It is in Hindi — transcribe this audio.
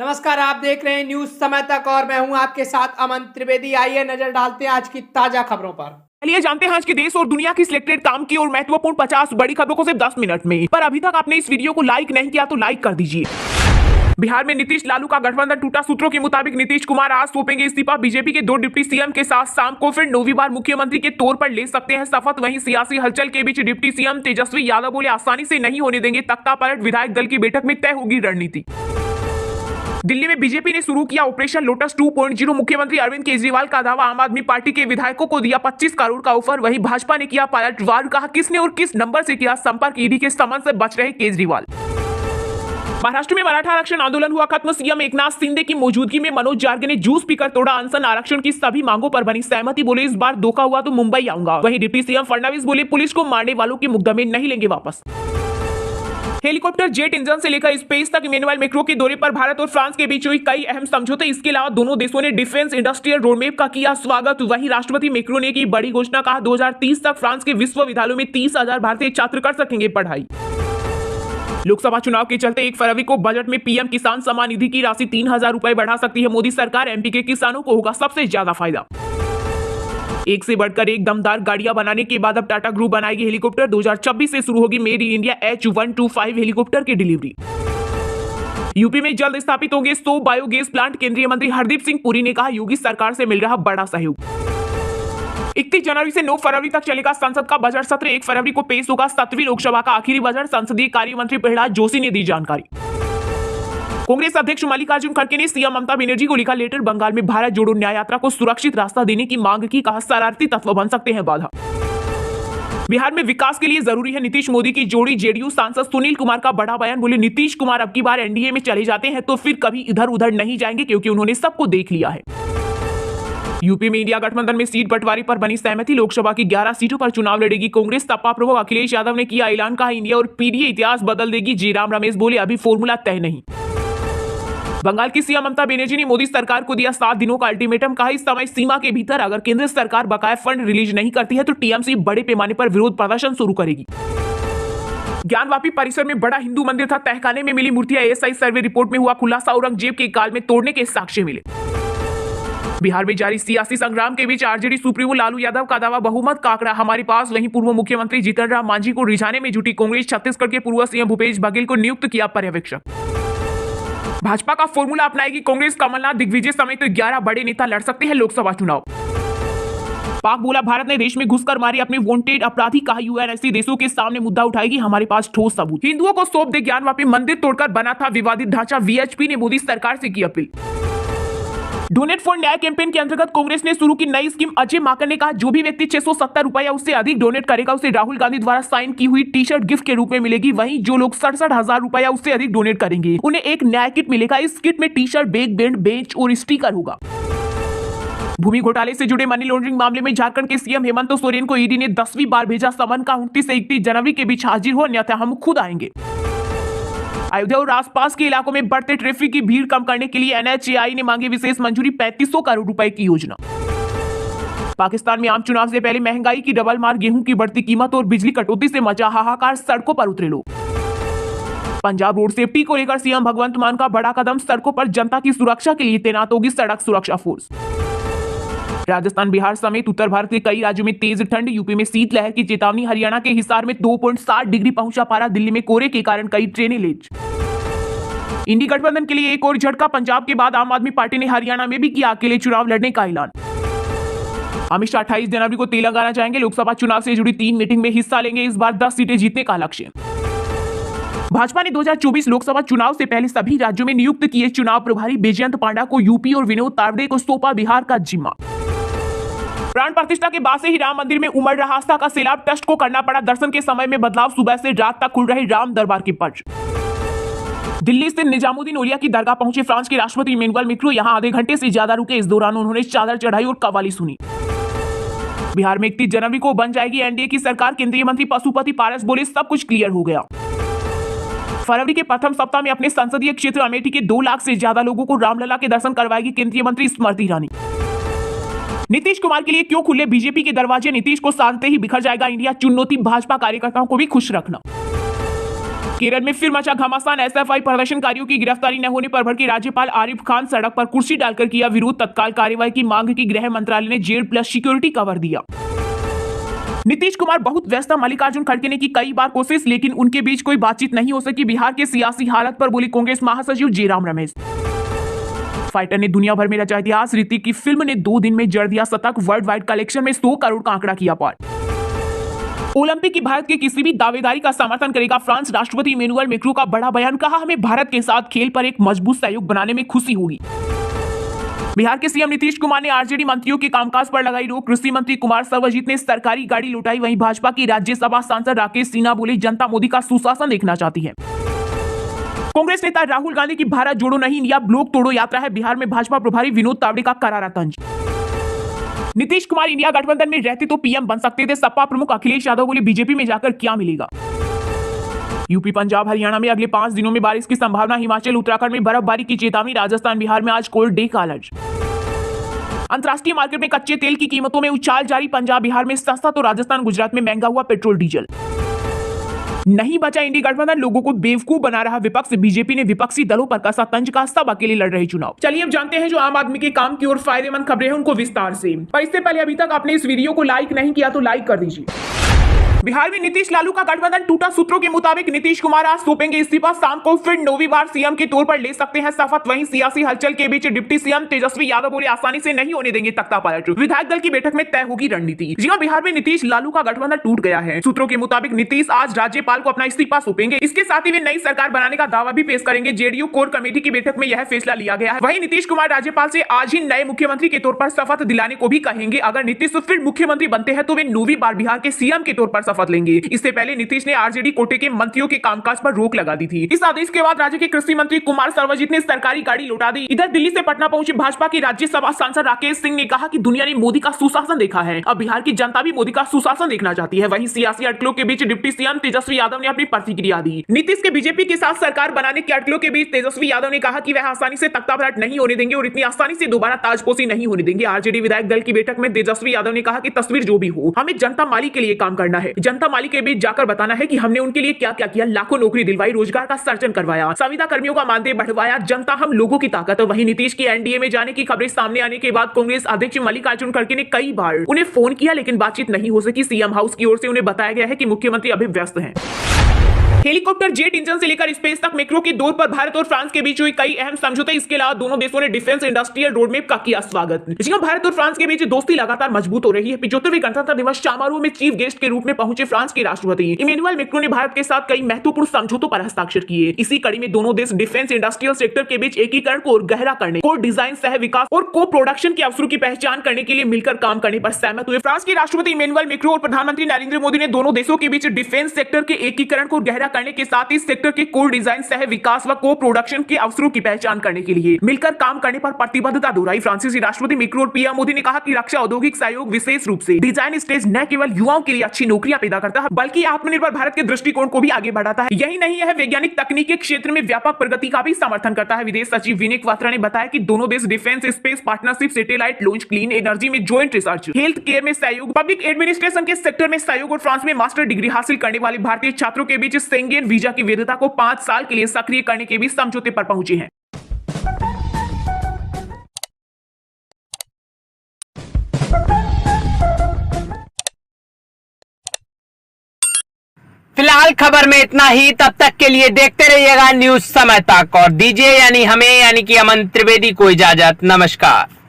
नमस्कार, आप देख रहे हैं न्यूज समय तक और मैं हूं आपके साथ अमन त्रिवेदी। आइए नजर डालते हैं आज की ताजा खबरों पर। चलिए जानते हैं आज के देश और दुनिया की सिलेक्टेड काम की और महत्वपूर्ण 50 बड़ी खबरों को सिर्फ 10 मिनट में। पर अभी तक आपने इस वीडियो को लाइक नहीं किया तो लाइक कर दीजिए। बिहार में नीतीश लालू का गठबंधन टूटा। सूत्रों के मुताबिक नीतीश कुमार आज सौंपेंगे इस्तीफा। बीजेपी के 2 डिप्टी सीएम के साथ शाम को फिर 9वीं बार मुख्यमंत्री के तौर पर ले सकते हैं शपथ। वहीं सियासी हलचल के बीच डिप्टी सीएम तेजस्वी यादव बोले आसानी से नहीं होने देंगे तख्ता पलट। विधायक दल की बैठक में तय होगी रणनीति। दिल्ली में बीजेपी ने शुरू किया ऑपरेशन लोटस 2.0। मुख्यमंत्री अरविंद केजरीवाल का दावा, आम आदमी पार्टी के विधायकों को दिया 25 करोड़ का ऑफर। वहीं भाजपा ने किया पलटवार, कहा किसने और किस नंबर से किया संपर्क। ईडी के समन से बच रहे केजरीवाल। महाराष्ट्र में मराठा आरक्षण आंदोलन हुआ खत्म। सीएम एकनाथ शिंदे की मौजूदगी में मनोज जार्गे ने जूस पीकर तोड़ा अनशन। आरक्षण की सभी मांगों पर बनी सहमति। बोले इस बार धोखा हुआ तो मुंबई आऊंगा। वहीं डिप्टी सीएम फडणवीस बोले पुलिस को मारने वालों के मुकदमे नहीं लेंगे वापस। हेलीकॉप्टर, जेट इंजन से लेकर स्पेस तक इमैनुअल मैक्रों के दौरे पर भारत और फ्रांस के बीच हुई कई अहम समझौते। इसके अलावा दोनों देशों ने डिफेंस इंडस्ट्रियल रोडमैप का किया स्वागत। वहीं राष्ट्रपति मैक्रो ने की बड़ी घोषणा, कहा 2030 तक फ्रांस के विश्वविद्यालयों में 30,000 भारतीय छात्र कर सकेंगे पढ़ाई। लोकसभा चुनाव के चलते 1 फरवरी को बजट में पीएम किसान सम्मान निधि की राशि 3,000 रुपए बढ़ा सकती है मोदी सरकार। एमपी के किसानों को होगा सबसे ज्यादा फायदा। एक से बढ़कर एक दमदार गाड़ियां बनाने के बाद अब टाटा ग्रुप बनाएगी हेलीकॉप्टर। 2026 से शुरू होगी made in India H125 helicopter की डिलीवरी। यूपी में जल्द स्थापित होंगे 100 बायोगैस प्लांट। केंद्रीय मंत्री हरदीप सिंह पुरी ने कहा योगी सरकार से मिल रहा बड़ा सहयोग। 31 जनवरी से 9 फरवरी तक चलेगा संसद का बजट सत्र। 1 फरवरी को पेश होगा 7वीं लोकसभा का आखिरी बजट। संसदीय कार्य मंत्री प्रहलाद जोशी ने दी जानकारी। कांग्रेस अध्यक्ष मल्लिकार्जुन खड़गे ने सीएम ममता बनर्जी को लिखा लेटर। बंगाल में भारत जोड़ो न्याय यात्रा को सुरक्षित रास्ता देने की मांग की। कहा शरारती तत्व बन सकते हैं बाधा। बिहार में विकास के लिए जरूरी है नीतीश मोदी की जोड़ी। जेडीयू सांसद सुनील कुमार का बड़ा बयान। बोले नीतीश कुमार अब की बार एनडीए में चले जाते हैं तो फिर कभी इधर उधर नहीं जाएंगे क्योंकि उन्होंने सबको देख लिया है। यूपी में इंडिया गठबंधन में सीट बंटवारे पर बनी सहमति। लोकसभा की 11 सीटों पर चुनाव लड़ेगी कांग्रेस। सपा प्रमुख अखिलेश यादव ने किया ऐलान, कहा इंडिया और पीडीए इतिहास बदल देगी। जयराम रमेश बोले अभी फॉर्मूला तय नहीं। बंगाल की सीएम ममता बनर्जी ने मोदी सरकार को दिया 7 दिनों का अल्टीमेटम। कहा इस समय सीमा के भीतर अगर केंद्र सरकार बकाया फंड रिलीज नहीं करती है तो टीएमसी बड़े पैमाने पर विरोध प्रदर्शन शुरू करेगी। ज्ञानवापी परिसर में बड़ा हिंदू मंदिर था। तहखाने में मिली मूर्तियां। एएसआई सर्वे रिपोर्ट में हुआ खुलासा। औरंगजेब के काल में तोड़ने के साक्ष्य मिले। बिहार में जारी सियासी संग्राम के बीच आरजेडी सुप्रीमो लालू यादव का दावा, बहुमत का आंकड़ा हमारे पास। वहीं पूर्व मुख्यमंत्री जीतन राम मांझी को रिझाने में जुटी कांग्रेस। छत्तीसगढ़ के पूर्व सीएम भूपेश बघेल को नियुक्त किया पर्यवेक्षक। भाजपा का फॉर्मूला अपनाएगी कांग्रेस। कमलनाथ, दिग्विजय समेत 11 बड़े नेता लड़ सकते हैं लोकसभा चुनाव। पाक बोला भारत ने देश में घुसकर मारे अपने वांटेड अपराधी। कहा यूएनएससी देशों के सामने मुद्दा उठाएगी, हमारे पास ठोस सबूत। हिंदुओं को सौंप दे ज्ञानवापी मंदिर तोड़कर बना था विवादित ढांचा। वीएचपी ने मोदी सरकार से की अपील। डोनेट फॉर न्याय कैंपेन के अंतर्गत कांग्रेस ने शुरू की नई स्कीम। अजय माकन ने कहा जो भी व्यक्ति 670 रुपए या उससे अधिक डोनेट करेगा उसे राहुल गांधी द्वारा साइन की हुई टी शर्ट गिफ्ट के रूप में मिलेगी। वहीं जो लोग 67,000 रुपए या उससे अधिक डोनेट करेंगे उन्हें एक न्याय किट मिलेगा। इस किट में T shirt, bag, band, bench और स्टिकर होगा। भूमि घोटाले से जुड़े मनी लॉन्ड्रिंग मामले में झारखंड के सीएम हेमंत सोरेन को ईडी ने 10वीं बार भेजा समन। का 29 से 31 जनवरी के बीच हाजिर हो अन्यथा हम खुद आएंगे। अयोध्या और आसपास के इलाकों में बढ़ते ट्रैफिक की भीड़ कम करने के लिए एनएचएआई ने मांगी विशेष मंजूरी। 3500 करोड़ रुपए की योजना। पाकिस्तान में आम चुनाव से पहले महंगाई की डबल मार, गेहूं की बढ़ती कीमत और बिजली कटौती से मचा हाहाकार। सड़कों पर उतरे लोग। पंजाब रोड सेफ्टी को लेकर सीएम भगवंत मान का बड़ा कदम। सड़कों पर जनता की सुरक्षा के लिए तैनात होगी सड़क सुरक्षा फोर्स। राजस्थान, बिहार समेत उत्तर भारत के कई राज्यों में तेज ठंड। यूपी में शीतलहर की चेतावनी। हरियाणा के हिसार में 2.7 डिग्री पहुंचा पारा। दिल्ली में कोहरे के कारण कई ट्रेनें लेट। इंडी गठबंधन के लिए एक और झटका। पंजाब के बाद आम आदमी पार्टी ने हरियाणा में भी किया अकेले चुनाव लड़ने का ऐलान। अमित शाह 28 जनवरी को तेलंगाना जाएंगे। लोकसभा चुनाव से जुड़ी 3 मीटिंग में हिस्सा लेंगे। इस बार 10 सीटें जीतने का लक्ष्य। भाजपा ने 2024 लोकसभा चुनाव से पहले सभी राज्यों में नियुक्त किए चुनाव प्रभारी। बैजयंत पांडा को यूपी और विनोद तावड़े को सौंपा बिहार का जिम्मा। प्राण प्रतिष्ठा के बाद से ही राम मंदिर में उमड़ रहा आस्था का सैलाब। ट्रस्ट को करना पड़ा दर्शन के समय में बदलाव। सुबह से रात तक खुल रहे राम दरबार के पट। दिल्ली से निजामुद्दीन औलिया की दरगाह पहुंचे फ्रांस के राष्ट्रपति इमैनुअल मैक्रों। यहां आधे घंटे से ज्यादा रुके। इस दौरान उन्होंने चादर चढ़ाई और कव्वाली सुनी। बिहार में 31 जनवरी को बन जाएगी एनडीए की सरकार। केंद्रीय मंत्री पशुपति पारस बोले सब कुछ क्लियर हो गया। फरवरी के प्रथम सप्ताह में अपने संसदीय क्षेत्र अमेठी के 2 लाख से ज्यादा लोगों को रामलला के दर्शन करवाएगी केंद्रीय मंत्री स्मृति ईरानी। नीतीश कुमार के लिए क्यों खुले बीजेपी के दरवाजे। नीतीश को साधते ही बिखर जाएगा इंडिया। चुनौती भाजपा कार्यकर्ताओं को भी खुश रखना। केरल में फिर मचा घमासान। एसएफआई प्रदर्शनकारियों की गिरफ्तारी न होने पर भड़के राज्यपाल आरिफ खान सड़क पर कुर्सी डालकर किया विरोध। तत्काल कार्रवाई की मांग की गृह मंत्रालय ने जेल प्लस सिक्योरिटी कवर दिया। नीतीश कुमार बहुत व्यस्त। मल्लिकार्जुन खड़गे ने की कई बार कोशिश, लेकिन उनके बीच कोई बातचीत नहीं हो सकी। बिहार के सियासी हालत पर बोली कांग्रेस महासचिव जयराम रमेश। फाइटर ने दुनिया भर में रचा इतिहास। ऋतिक की फिल्म ने 2 दिन में जड़ दिया शतक। वर्ल्ड वाइड कलेक्शन में 100 करोड़ का आंकड़ा किया पार। ओलंपिक की भारत के किसी भी दावेदारी का समर्थन करेगा फ्रांस राष्ट्रपति इमैनुअल मैक्रों का बड़ा बयान। कहा, हमें भारत के साथ खेल पर एक मजबूत सहयोग बनाने में खुशी होगी। बिहार के सीएम नीतीश कुमार ने आरजेडी मंत्रियों के कामकाज पर लगाई रोक। कृषि मंत्री कुमार सर्वजित ने सरकारी गाड़ी लुटाई। वहीं भाजपा की राज्यसभा सांसद राकेश सिन्हा बोले, जनता मोदी का सुशासन देखना चाहती है। कांग्रेस नेता राहुल गांधी की भारत जोड़ो नहीं या ब्लॉक तोड़ो यात्रा है। बिहार में भाजपा प्रभारी विनोद तावड़े का करारा तंज। नीतीश कुमार इंडिया गठबंधन में रहते तो पीएम बन सकते थे। सपा प्रमुख अखिलेश यादव बोले, बीजेपी में जाकर क्या मिलेगा। यूपी, पंजाब, हरियाणा में अगले 5 दिनों में बारिश की संभावना। हिमाचल, उत्तराखंड में बर्फबारी की चेतावनी। राजस्थान, बिहार में आज कोल्ड डे का अलर्ट। अंतरराष्ट्रीय मार्केट में कच्चे तेल की कीमतों में उछाल जारी। पंजाब, बिहार में सस्ता तो राजस्थान, गुजरात में महंगा हुआ पेट्रोल डीजल। नहीं बचा इंडी गठबंधन, लोगों को बेवकूफ बना रहा विपक्ष। बीजेपी ने विपक्षी दलों पर कसा तंज। का सब अकेले लड़ रहे चुनाव। चलिए अब जानते हैं जो आम आदमी के काम की और फायदेमंद खबरें हैं उनको विस्तार से। पर इससे पहले अभी तक आपने इस वीडियो को लाइक नहीं किया तो लाइक कर दीजिए। बिहार में नीतीश लालू का गठबंधन टूटा। सूत्रों के मुताबिक नीतीश कुमार आज सौंपेंगे इस्तीफा। शाम को फिर 9वीं बार सीएम के तौर पर ले सकते हैं शपथ। वहीं सियासी हलचल के बीच डिप्टी सीएम तेजस्वी यादव बोले, आसानी से नहीं होने देंगे तख्ता पलट। विधायक दल की बैठक में तय होगी रणनीति। जी हां, बिहार में नीतीश लालू का गठबंधन टूट गया है। सूत्रों के मुताबिक नीतीश आज राज्यपाल को अपना इस्तीफा सौंपेंगे। इसके साथ ही वे नई सरकार बनाने का दावा भी पेश करेंगे। जेडीयू कोर कमेटी की बैठक में यह फैसला लिया गया है। वहीं नीतीश कुमार राज्यपाल से आज ही नए मुख्यमंत्री के तौर पर शपथ दिलाने को भी कहेंगे। अगर नीतीश फिर मुख्यमंत्री बनते हैं तो वे 9वीं बार बिहार के सीएम के तौर पर शपथ लेंगे। इससे पहले नीतीश ने आरजेडी कोटे के मंत्रियों के कामकाज पर रोक लगा दी थी। इस आदेश के बाद राज्य के कृषि मंत्री कुमार सर्वजित ने सरकारी गाड़ी लौटा दी। इधर दिल्ली से पटना पहुंचे भाजपा की राज्यसभा सांसद राकेश सिंह ने कहा कि दुनिया ने मोदी का सुशासन देखा है, अब बिहार की जनता भी मोदी का सुशासन देखना चाहती है। वहीं सियासी अटकलों के बीच डिप्टी सीएम तेजस्वी यादव ने अपनी प्रतिक्रिया दी। नीतीश के बीजेपी के साथ सरकार बनाने के अटकलों के बीच तेजस्वी यादव ने कहा कि वह आसानी से तख्तापलट नहीं होने देंगे और इतनी आसानी से दोबारा ताजपोशी नहीं होने देंगे। आरजेडी विधायक दल की बैठक में तेजस्वी यादव ने कहा कि तस्वीर जो भी हो, हमें जनता माली के लिए काम करना है। जनता माली के बीच जाकर बताना है कि हमने उनके लिए क्या क्या किया। लाखों नौकरी दिलवाई, रोजगार का सर्जन करवाया, संविदा कर्मियों का मानदेय बढ़वाया। जनता हम लोगों की ताकत। वहीं नीतीश की एनडीए में जाने की खबरें सामने आने के बाद कांग्रेस अध्यक्ष मल्लिकार्जुन खड़गे ने कई बार उन्हें फोन किया, लेकिन बातचीत नहीं हो सकी। सीएम हाउस की ओर से उन्हें बताया गया है कि मुख्यमंत्री अभी व्यस्त हैं। हेलीकॉप्टर, जेट इंजन से लेकर स्पेस तक मैक्रो की दौड़ पर भारत और फ्रांस के बीच हुई कई अहम समझौते। इसके अलावा दोनों देशों ने डिफेंस इंडस्ट्रियल रोडमैप का किया स्वागत। जिसमें भारत और फ्रांस के बीच दोस्ती लगातार मजबूत हो रही है। 75वें गणतंत्र दिवस समारोह में चीफ गेस्ट के रूप में पहुंचे फ्रांस के राष्ट्रपति इमैनुअल मैक्रों ने भारत के साथ कई महत्वपूर्ण समझौतों पर हस्ताक्षर किए। इसी कड़ी में दोनों देश डिफेंस इंडस्ट्रियल सेक्टर के बीच एकीकरण को और गहरा करने, को डिजाइन, सह विकास और को प्रोडक्शन के अवसरों की पहचान करने के लिए मिलकर काम करने पर सहमत हुए। फ्रांस के राष्ट्रपति इमैनुअल मैक्रों और प्रधानमंत्री नरेंद्र मोदी ने दोनों देशों के बीच डिफेंस सेक्टर के एकीकरण को गहरा करने के साथ ही सेक्टर के कोर डिजाइन, सह विकास व को प्रोडक्शन के अवसरों की पहचान करने के लिए मिलकर काम करने पर प्रतिबद्धता दोहराई। फ्रांसीसी राष्ट्रपति मैक्रों और पीएम मोदी ने कहा कि रक्षा औद्योगिक सहयोग विशेष रूप से डिजाइन स्टेज न केवल युवाओं के लिए अच्छी नौकरियां पैदा करता है, बल्कि आत्मनिर्भर भारत के दृष्टिकोण को भी आगे बढ़ाता है। यही नहीं, यह वैज्ञानिक तकनीक के क्षेत्र में व्यापक प्रगति का भी समर्थन करता है। विदेश सचिव विनय क्वात्रा ने बताया कि दोनों देश defence, space partnership, satellite launch, clean energy में ज्वाइंट रिसर्च, हेल्थ केयर में सहयोग, पब्लिक एडमिनिस्ट्रेशन के सेक्टर में सहयोग और फ्रांस में मास्टर डिग्री हासिल करने वाले भारतीय छात्रों के बीच शेंगेन वीजा की वैधता को 5 साल के लिए सक्रिय करने के भी समझौते पर पहुंचे हैं। फिलहाल खबर में इतना ही। तब तक के लिए देखते रहिएगा न्यूज समय तक और दीजिए यानी हमें यानी कि अमन त्रिवेदी को इजाजत। नमस्कार।